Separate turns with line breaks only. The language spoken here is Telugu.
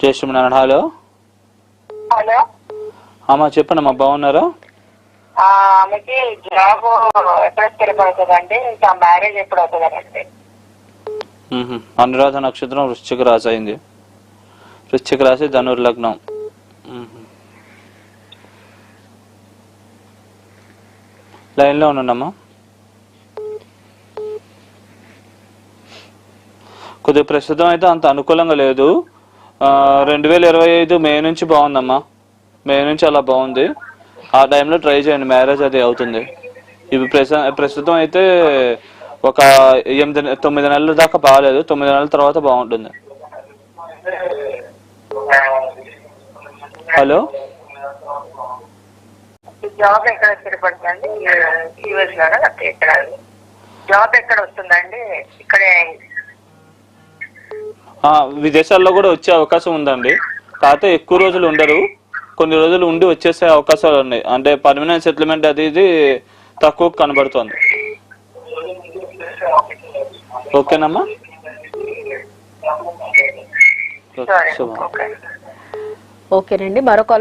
చేస్తున్నాను. హలో
హలో
అమ్మా చెప్పండి. బాగున్నారా?
ఆమెకి జాబ్ ఎప్పుడు స్థిరపడుతుందండి? ఇంకా మ్యారేజ్ ఎప్పుడు అవుతుందండి?
అనురాధ నక్షత్రం వృశ్చిక రాశి అయింది. వృశ్చిక రాశి ధనుర్లగ్నం. లైన్లో ఉన్నానమ్మా. కొద్దిగా ప్రస్తుతం అయితే అంత అనుకూలంగా లేదు. 2025 మే నుంచి బాగుందమ్మా. మే నుంచి అలా బాగుంది. ఆ టైంలో ట్రై చేయండి, మ్యారేజ్ అది అవుతుంది. ఇవి ప్రస్తుతం అయితే ఒక 8-9 నెలల దాకా బాగాలేదు. 9 నెలల తర్వాత బాగుంటుంది. హలో
జాబ్ ఎక్కడ స్థిరపడుతుందండి? యూఎస్ లోనా ఎక్కడ? జాబ్ ఎక్కడ వస్తుందండి? ఇక్కడే
విదేశాల్లో కూడా వచ్చే అవకాశం ఉందండి. కాకపోతే ఎక్కువ రోజులు ఉండరు, కొన్ని రోజులు ఉండి వచ్చేసే అవకాశాలు ఉన్నాయి. అంటే పర్మనెంట్ సెటిల్మెంట్ అది ఇది తక్కువ కనబడుతోంది. ఓకేనమ్మా.
ఓకేనండి. మరో కాలర్